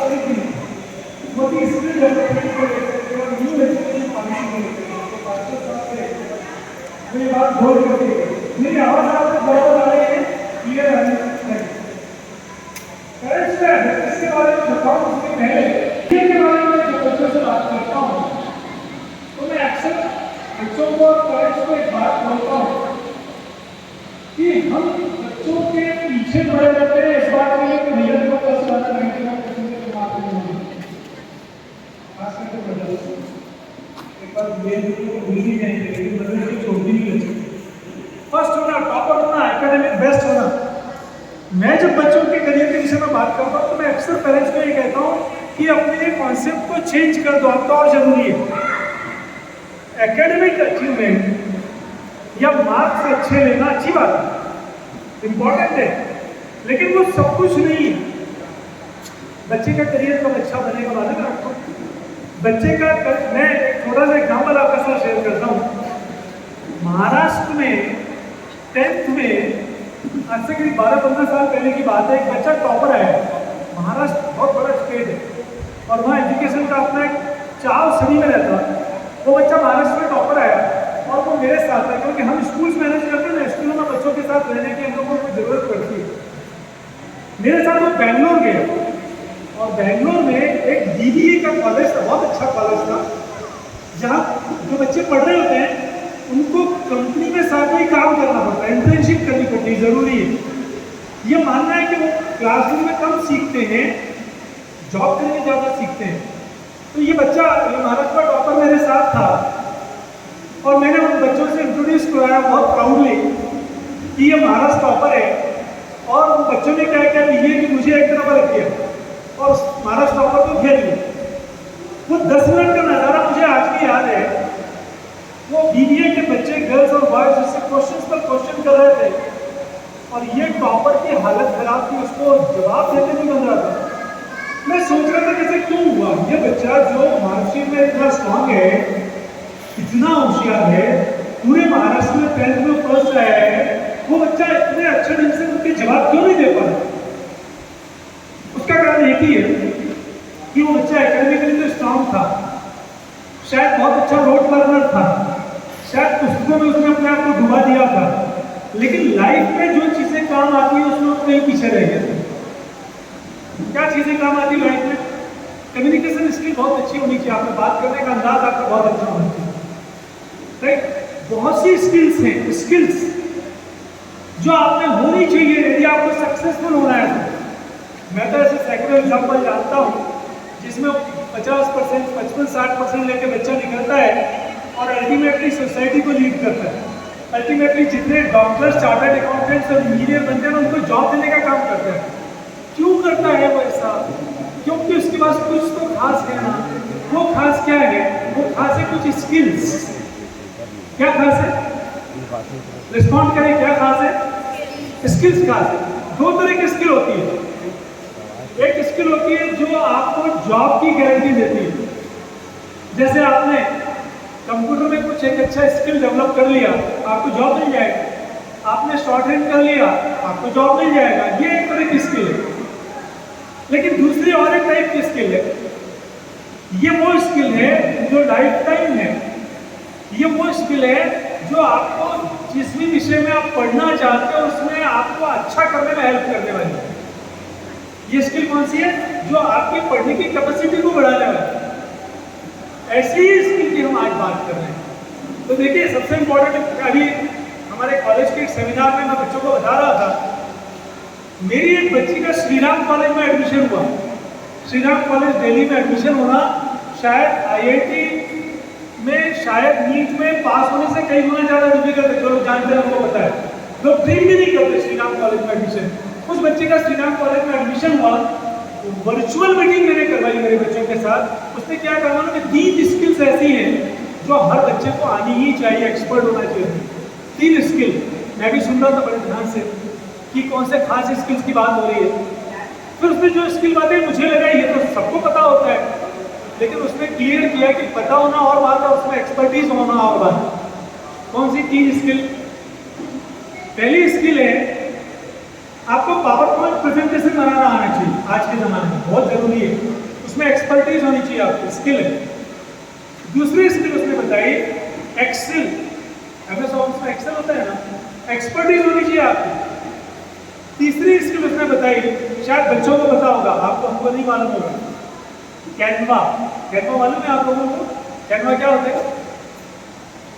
कोई भी Modi skill development को लेकर और न्यू एजुकेशन पॉलिसी को लेकर तो मास्टर साहब से मेरी बात बोल करके मेरी आवाज़ आपको बराबर आ रही है, क्लियर आ रही है। इसके बारे में बताऊँ उसके पहले के बारे में जो बच्चों से बात करता हूँ तो मैं अक्सर बच्चों को और पेरेंट्स को एक बात बोलता हूँ कि हम बच्चों के पीछे पड़े रहते हैं इस बात के लिए कि भैया को प्लस वाला 99% के मार्क्स नहीं होंगे, खास करके बच्चों एक बार ये भूल ही नहीं लेकिन बच्चों की छोटी नहीं लगती। फर्स्ट होना, टॉपर होना, एकेडमिक बेस्ट होना। मैं जब बच्चों के करियर के विषय में बात करता हूँ तो मैं अक्सर पेरेंट्स को ये कहता हूँ कि अपने कॉन्सेप्ट को चेंज कर दो, अब तो और जरूरी है। एकेडमिक अचीवमेंट या मार्क्स अच्छे लेना अच्छी बात है, इम्पोर्टेंट है, लेकिन वो सब कुछ नहीं है। बच्चे का करियर कब अच्छा बनेगा मालूम है आपको? बच्चे का मैं एक छोटा सा एग्जाम्पल आपके साथ शेयर करता हूँ। महाराष्ट्र में 10th में आज से करीब 12-15 साल पहले की बात है, एक बच्चा टॉपर आया। महाराष्ट्र बहुत बड़ा स्टेट है और वहाँ एजुकेशन का अपना एक चाव सभी में रहता। वो बच्चा महाराष्ट्र में टॉपर आया और वो मेरे साथ है, क्योंकि हम स्कूल्स मैनेज करते हैं ना, स्कूलों में बच्चों के साथ रहने की हम लोगों को जरूरत पड़ती है। मेरे साथ वो बैंगलोर गया और बैंगलोर में एक BBA का कॉलेज था, बहुत अच्छा कॉलेज था, जहाँ जो बच्चे पढ़ रहे होते हैं उनको कंपनी में साथ में काम करना पड़ता है, इंटर्नशिप करनी पड़ती है, जरूरी है। ये मानना है कि वो क्लासरूम में कम सीखते हैं, जॉब करने में ज़्यादा सीखते हैं। तो ये बच्चा, ये महाराष्ट्र का टॉपर मेरे साथ था और मैंने उन बच्चों से इंट्रोड्यूस कराया बहुत प्राउडली कि ये महाराष्ट्र टॉपर है। और उन बच्चों ने क्या क्या BBA कि मुझे एक तरफ रख दिया और महाराष्ट्र टॉपर को घेर लिया। वो 10 मिनट का नज़ारा मुझे आज भी याद है। वो BBA के बच्चे, गर्ल्स और बॉयज उससे क्वेश्चन पर क्वेश्चन कर रहे थे और ये टॉपर की हालत खराब थी, उसको जवाब देने नहीं बन रहा था। मैं सोच रहा था कैसे क्यों हुआ। ये बच्चा जो मार्कशीट में इतना स्ट्रॉन्ग है, इतना होशियार है, पूरे महाराष्ट्र में 10th में फर्स्ट आया है, वो बच्चा इतने अच्छे ढंग से उनके जवाब क्यों नहीं दे पा रहा? उसका कारण एक ही है कि वो बच्चा एकेडमिकली तो स्ट्रॉन्ग था, शायद बहुत अच्छा रोड लर्नर था, शायद पुस्तकों में उसने अपने आप को डुबा दिया था, लेकिन लाइफ में जो चीजें काम आती है उसमें वो कहीं पीछे रह गया। क्या चीजें काम आती है लाइफ में? कम्युनिकेशन स्किल बहुत अच्छी होनी चाहिए, आपको बात करने का अंदाज आपका बहुत अच्छा होना चाहिए, राइट? बहुत सी स्किल्स हैं, स्किल्स जो आप में होनी चाहिए यदि आपको सक्सेसफुल होना है। मैं तो ऐसे सैकड़ों एग्जाम्पल जानता हूँ जिसमें 50%, 55-60% लेके बच्चा निकलता है और अल्टीमेटली सोसाइटी को लीड करता है। अल्टीमेटली जितने डॉक्टर्स, चार्टर्ड अकाउंटेंट्स और इंजीनियर बनते हैं उनको जॉब देने का काम करता है। क्यों करता है वो ऐसा? क्योंकि उसके पास कुछ तो खास है ना। वो खास क्या है? वो खास है कुछ स्किल्स। क्या खास है? रिस्पॉन्ड करें, क्या खास है? स्किल्स खास है। दो तरह की स्किल होती है। एक स्किल होती है जो आपको जॉब की गारंटी देती है। जैसे आपने कंप्यूटर में कुछ एक अच्छा स्किल डेवलप कर लिया, आपको जॉब मिल जाएगा। आपने शॉर्ट हैंड कर लिया, आपको जॉब मिल जाएगा। ये एक तरह की स्किल है। लेकिन दूसरी और एक टाइप की स्किल है, ये वो स्किल है जो लाइफ टाइम है। ये वो स्किल है जो आपको जिस भी विषय में आप पढ़ना चाहते हो उसमें आपको अच्छा करने में हेल्प करने वाली है। ये स्किल कौन सी है? जो आपकी पढ़ने की कैपेसिटी को बढ़ाने वाली है। ऐसी ही स्किल की हम आज बात कर रहे हैं। तो देखिए, सबसे इम्पोर्टेंट, अभी हमारे कॉलेज के एक सेमिनार में मैं बच्चों को बता रहा था, मेरी एक बच्ची का श्रीराम कॉलेज में एडमिशन हुआ। श्रीराम कॉलेज दिल्ली में एडमिशन होना शायद IIT में, शायद नीट में पास होने से कई गुना ज़्यादा डिफिकल्ट है। जो लोग जानते हैं उनको पता है, लोग ड्रीम भी नहीं करते श्रीराम कॉलेज में एडमिशन। उस बच्चे का श्रीराम कॉलेज में एडमिशन हुआ, वर्चुअल मीटिंग मैंने करवाई मेरे बच्चों के साथ। उसने क्या कहा कि 3 स्किल्स ऐसी हैं जो हर बच्चे को आनी ही चाहिए, एक्सपर्ट होना चाहिए। 3 स्किल। मैं भी सुन रहा था बड़े ध्यान से कि कौन से खास स्किल्स की बात हो रही है। फिर उसने जो स्किल बातें, मुझे लगा ये तो सबको पता होता है, लेकिन उसने क्लियर किया कि पता होना और बात है, उसमें एक्सपर्टीज होना और बात। कौन सी 3 स्किल? पहली स्किल है आपको पावर पॉइंट प्रेजेंटेशन बनाना आना चाहिए आज के ज़माने में, बहुत ज़रूरी है। उसमें एक्सपर्टीज होनी चाहिए, आपकी स्किल है। दूसरी स्किल उसने बताई एक्सेल, एमएस ऑफिस में एक्सेल होता है ना, एक्सपर्टीज होनी चाहिए आपकी। तीसरी स्किल उसने बताई, शायद बच्चों को पता होगा, आपको हमको नहीं मालूम होगा, कैनवा। कैनवा मालूम है आप लोगों को? कैनवा क्या होता है?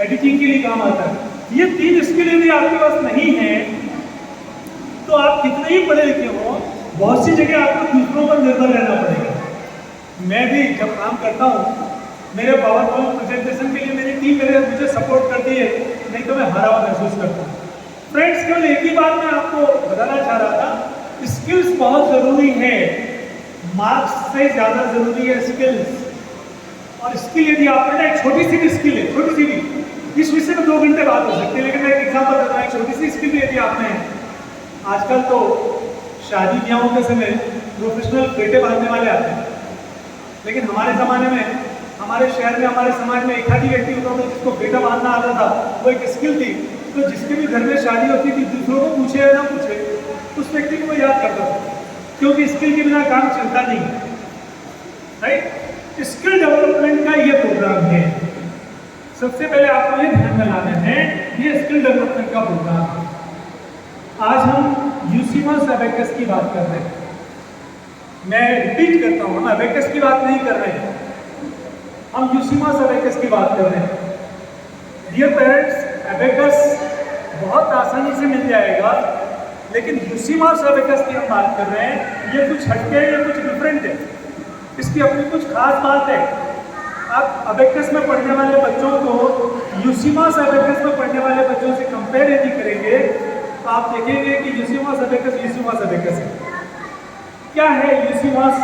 एडिटिंग के लिए काम आता है। ये 3 स्किल यदि आपके पास नहीं है तो आप कितने ही पढ़े लिखे हो, बहुत सी जगह आपको दूसरों पर निर्भर रहना पड़ेगा। मैं भी जब काम करता हूँ, मेरे पावर पॉइंट प्रेजेंटेशन के लिए मेरी टीम मुझे सपोर्ट करती है, नहीं तो मैं हारा हुआ महसूस करता हूँ। फ्रेंड्स, केवल एक ही बात मैं आपको बताना चाह रहा था, स्किल्स बहुत जरूरी है, मार्क्स से ज्यादा जरूरी है स्किल्स। और स्किल यदि आपने, एक छोटी सी भी स्किल है, छोटी सी भी, इस विषय में 2 घंटे बात हो सकती है, लेकिन मैं एक एग्जाम्पल देता हूँ। एक छोटी सी स्किल भी यदि आपने, आजकल तो शादी ब्याहों के समय प्रोफेशनल पेटे बांधने वाले आते हैं, लेकिन हमारे ज़माने में, हमारे शहर में, हमारे समाज में एक आधी व्यक्ति होता था जिसको पेटा बांधना आता था, वो एक स्किल थी। तो जिसके भी घर में शादी होती थी, दूसरों को पूछे या ना पूछे, उस व्यक्ति को याद करता था, क्योंकि स्किल के बिना काम चलता नहीं है। राइट? स्किल डेवलपमेंट का ये प्रोग्राम है। सबसे पहले आपको ये ध्यान में लाना है, ये स्किल डेवलपमेंट का प्रोग्राम है। आज हम यूसीमस अबेकस की बात कर रहे हैं। मैं रिपीट करता हूँ, हम अबेकस की बात नहीं कर रहे हैं, हम यूसीमस अबेकस की बात कर रहे हैं। डियर पेरेंट्स, अबेकस बहुत आसानी से मिल जाएगा, लेकिन यूसीमस अबेकस की हम बात कर रहे हैं, ये कुछ हटके है, ये कुछ डिफरेंट है, इसकी अपनी कुछ खास बात है। आप अबेकस में पढ़ने वाले बच्चों को यूसीमस अबेकस में पढ़ने वाले बच्चों से कंपेयर यदि करेंगे तो आप देखेंगे कि यूसीमस अबेकस है। क्या है यूसीमस?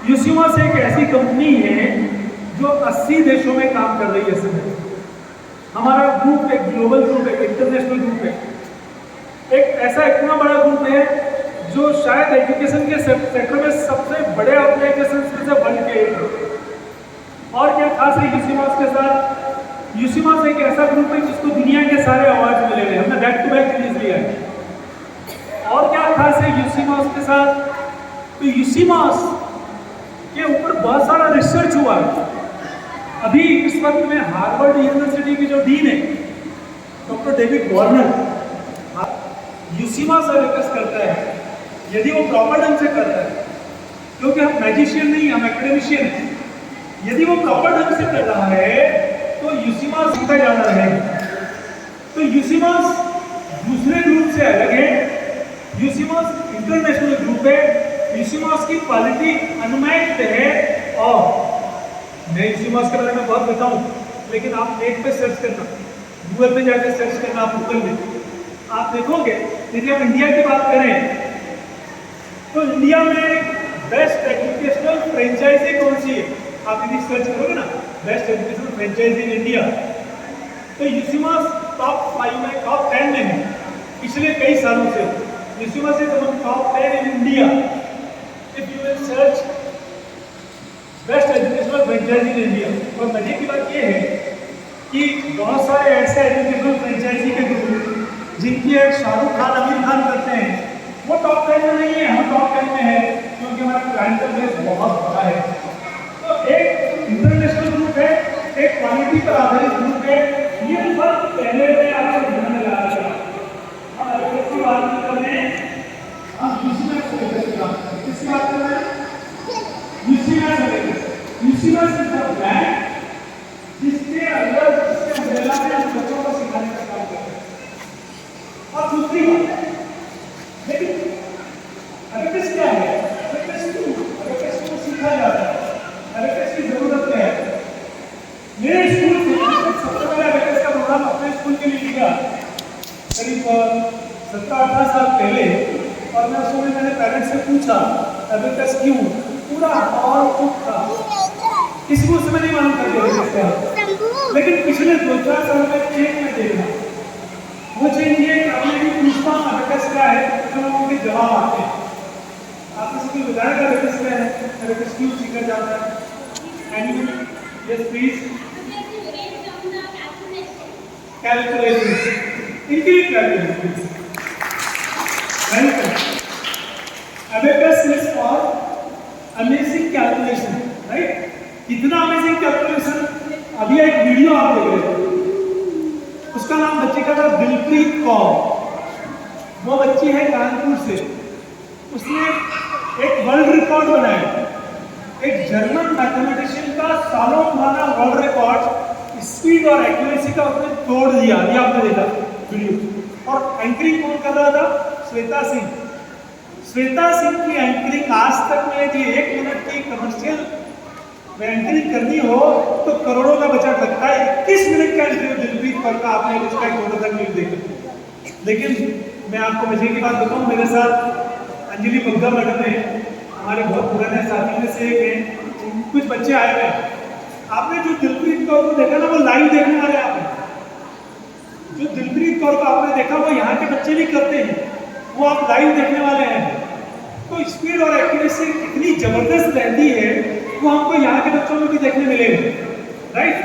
यूसीमस एक ऐसी कंपनी है जो 80 देशों में काम कर रही है इस समय। हमारा ग्रुप एक ग्लोबल ग्रुप है, इंटरनेशनल ग्रुप है, एक ऐसा इतना बड़ा ग्रुप है जो शायद एजुकेशन के सेक्टर में सबसे बड़े ऑर्गेनाइजेशन में से बन के। और क्या खास है यूसीमस के साथ? यूसीमस एक ऐसा ग्रुप है जिसको दुनिया के सारे अवार्ड मिले हुए, हमने बैक टू बैक रिलीज लिया है। और क्या खास है यूसीमस के साथ? तो यूसीमस के ऊपर बहुत सारा रिसर्च हुआ है। अभी इस वक्त में हार्वर्ड यूनिवर्सिटी की जो डीन है डॉक्टर डेविड वार्नर, यूसीमस अबेकस करता है, यदि वो प्रॉपर ढंग से करता है, क्योंकि हम मैजिशियन नहीं, हम एकेडमिशियन हैं। यदि वो प्रॉपर ढंग से कर रहा है तो यूसीमस सीखा जाना रहेगा। तो यूसीमस दूसरे ग्रुप से अलग है, यूसीमस इंटरनेशनल ग्रुप है, यूसीमस की क्वालिटी अनमैच्ड है। और मैं यूसीमस के बारे में बहुत बताऊं, लेकिन आप नेट पे सर्च करना, गूगल पे जाकर सर्च करना, आप गूगल में आप देखोगे। यदि हम इंडिया की बात करें तो इंडिया में बेस्ट एजुकेशनल फ्रेंचाइजी कौन सी है? आप यदि सर्च करोगे ना, best educational franchise in India, तो यूसीमस टॉप 5 में, टॉप 10 में है पिछले कई सालों से। UCMAS is among top 10 in India if you will search best educational franchise in India. और मजे की बात यह है कि बहुत सारे ऐसे एजुकेशनल फ्रेंचाइजी के ग्रुप जिनकी एक शाहरुख खान, आमिर खान करते हैं, वो टॉप 10 में नहीं है, हम टॉप 10 में है, क्योंकि हमारा क्लाइंटल बेस बहुत बड़ा है। तो एक इंटरनेशनल ग्रुप है, एक क्वालिटी पर आधारित ग्रुप है। ये फर्क पहले मैं आपको ध्यान में ला रहा था। हम अबेकस की बात कर रहे हैं, हम यूसीमस अबेकस की बात कर रहे हैं। किसकी बात कर रहे हैं? यूसीमस अबेकस। यूसीमस इज द ब्रांड जिसके अंदर, जिसके अम्ब्रेला में हम बच्चों को सिखाने का काम करते हैं। और दूसरी बात, लेकिन अबेकस क्या है? अबेकस को सीखा जाता है, अबेकस की जरूरत क्या है? मेरे स्कूल में सबसे पहले अबेकस का प्रोग्राम अपने स्कूल के लिए लिया करीब 17-18 साल पहले, और मैं उस समय मैंने पेरेंट्स से पूछा अबेकस क्यों, पूरा हॉल चुप था, किसी को उस समय नहीं मालूम था अबेकस क्या है। लेकिन पिछले 2-4 साल में चेंज में देखा, वो चेंज ये अपने भी पूछता हूँ अबेकस क्या है, तो लोगों के जवाब आते हैं। आपने सबको बताया अबेकस क्या है, अबेकस क्यों सीखा जाता है? Anyone? Yes please. Calculation, increase calculation. Welcome. Abacus is for amazing calculation, right? कितना अमेजिंग कैलकुलेशन। अभी एक वीडियो आप देख रहे थे, उसका नाम बच्चे का था दिलप्रीत कौर। वो बच्ची है कानपुर से। उसने एक वर्ल्ड रिकॉर्ड बनाया। एक जर्मन मैथमेटिशियन का सालों पुराना वर्ल्ड रिकॉर्ड स्पीड और एक्यूरेसी का उसने तोड़ दिया। ये आपने देखा वीडियो। और एंकरिंग कौन कर रहा था? श्वेता सिंह। श्वेता सिंह की एंकरिंग आज तक में यदि 1 मिनट की कमर्शियल एंकरिंग करनी हो तो करोड़ों का बजट लगता है। 21 मिनट का इंटरव्यू दिलप्रीत कौर का आपने उसका एक छोटा सा क्लिप देखा। लेकिन मैं आपको मजे की बात बताऊं, मेरे साथ अंजलि बग्गा मैडम है, हमारे बहुत पुराने साथी में से एक है। कुछ बच्चे आए हुए हैं। आपने जो दिलप्रीत कौर को देखा ना, वो लाइव देखने वाले आपने। जो दिलप्रीत कौर को आपने देखा वो यहाँ के बच्चे भी करते हैं, वो आप लाइव देखने वाले हैं। तो स्पीड और एक्यूरेसी इतनी जबरदस्त रहती है, वो हमको यहाँ के बच्चों में भी देखने मिलेगा, राइट?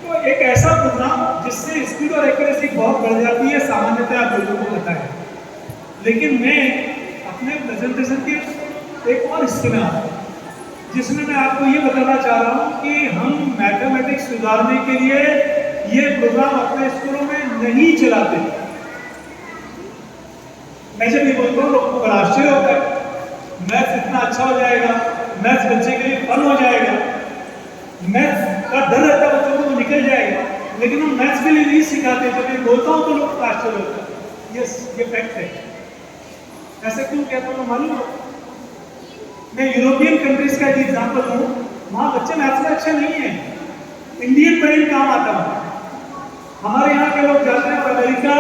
तो एक ऐसा प्रोग्राम जिससे स्पीड और एक्यूरेसी बहुत बढ़ जाती है, सामान्यतः आप लोगों को पता है। लेकिन मैं अपने प्रेजेंटेशन के एक और हिस्से में आता हूँ, जिसमें मैं आपको ये बताना चाह रहा हूँ कि हम मैथमेटिक्स सुधारने के लिए ये प्रोग्राम अपने स्कूलों में नहीं चलाते। मैं जब ये बोलता हूँ लोगों को बड़ा आश्चर्य होता है, मैथ्स इतना अच्छा हो जाएगा, मैथ्स बच्चे के लिए फन हो जाएगा, मैथ्स का डर रहता है बच्चों को तो निकल जाएगा। लेकिन हम मैथ्स के लिए नहीं सिखाते। जब मैं बोलता हूँ तो लोग को आश्चर्य होता है। यस, ये फैक्ट है। ऐसे क्यों कहता हूँ मालूम हो? मैं यूरोपियन कंट्रीज का एक एग्जाम्पल हूँ, वहाँ बच्चे मैथ्स में अच्छे नहीं है। इंडियन ब्रेन काम आता है। हमारे यहाँ के लोग जाते हैं अमेरिका,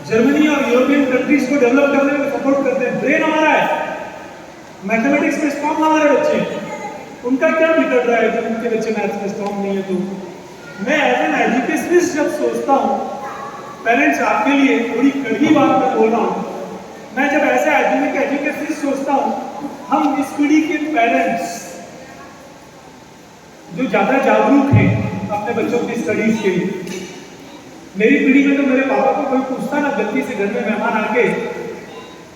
जर्मनी और यूरोपियन कंट्रीज को डेवलप करने में सपोर्ट करते हैं। ब्रेन हमारा है, मैथमेटिक्स में स्ट्रॉन्ग हमारे बच्चे। उनका क्या बिगड़ रहा है जब उनके बच्चे मैथ्स में स्ट्रॉन्ग नहीं है? तो मैं एज एन एजुकेशनिस्ट जब सोचता हूँ, पेरेंट्स आपके लिए थोड़ी कड़वी बात मैं बोल रहा हूँ, मैं जब ऐसा एजुकेशनिस्ट सोचता हूँ, हम इस पीढ़ी के पेरेंट्स जो ज्यादा जागरूक हैं अपने बच्चों की स्टडीज के लिए। मेरी पीढ़ी में तो मेरे पापा को कोई पूछता ना गलती से घर में मेहमान आके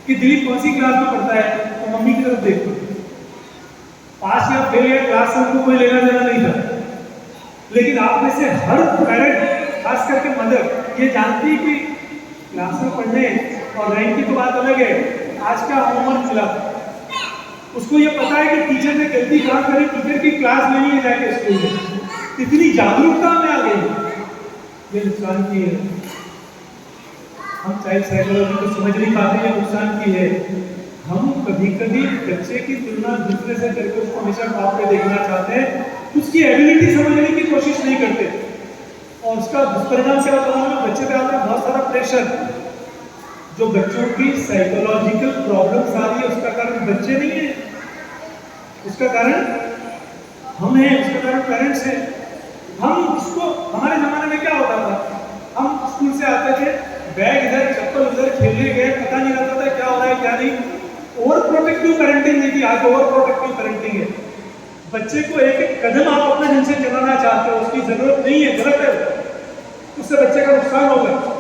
कि दिलीप कौन सी क्लास में पढ़ता है, तो मम्मी की तरफ देखो, पास या फेल या क्लास से उनको कोई लेना देना नहीं था। लेकिन आप में से हर पेरेंट, खास करके मदर, ये जानती है कि क्लास में पढ़ने और रैंक की तो बात अलग है, आज का होमवर्क मिला, उसको ये पता है कि टीचर ने गलती कहाँ करी, टीचर की क्लास लेनी है जाके स्कूल में। इतनी जागरूकता में आ गई, ये नुकसान की है। हम चाइल्ड साइकोलॉजी को समझ नहीं पाते, ये नुकसान की है। हम कभी कभी बच्चे की तुलना दूसरे से करके उसको हमेशा टॉप पे देखना चाहते हैं, उसकी एबिलिटी समझने की कोशिश नहीं करते। और उसका दुष्परिणाम क्या होता है? बच्चे पे आता है बहुत सारा प्रेशर। जो बच्चों की साइकोलॉजिकल प्रॉब्लम्स आ रही है, उसका कारण बच्चे नहीं है, उसका कारण हम हैं, उसका कारण पेरेंट्स हैं। हम इसको, हमारे जमाने में क्या होता था, हम स्कूल से आते थे, बैग इधर, चप्पल उधर, खेलने गए, पता नहीं रहता था क्या हो रहा है क्या नहीं। ओवर प्रोटेक्टिव पेरेंटिंग नहीं थी, आज ओवर प्रोटेक्टिव पेरेंटिंग है। बच्चे को एक एक कदम आप अपने ढंग से चलाना चाहते हो, उसकी जरूरत नहीं है, गलत है, उससे बच्चे का नुकसान होगा।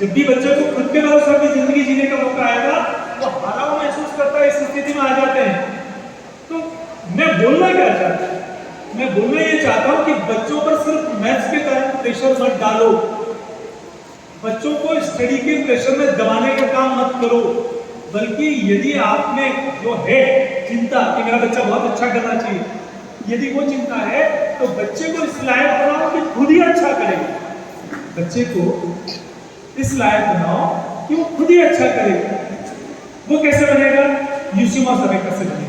जब भी बच्चे को खुद के भरोसे की जिंदगी जीने का मौका आएगा, वो हारा हुआ महसूस करता है, इस स्थिति में आ जाते हैं। तो मैं बोलना क्या चाहता हूँ? मैं बोलना ये चाहता हूँ कि बच्चों पर सिर्फ मैथ्स के कारण प्रेशर मत डालो, बच्चों को स्टडी के प्रेशर में दबाने का काम मत करो। बल्कि यदि आप में जो है चिंता कि मेरा बच्चा बहुत अच्छा करना चाहिए, यदि वो चिंता है तो बच्चे को इस लायक बनाओ कि खुद ही अच्छा करे। बच्चे को इस लायक बनाओ कि वो खुद ही अच्छा करे। वो कैसे बनेगा? यूसिमा अबेकस से बनेगा।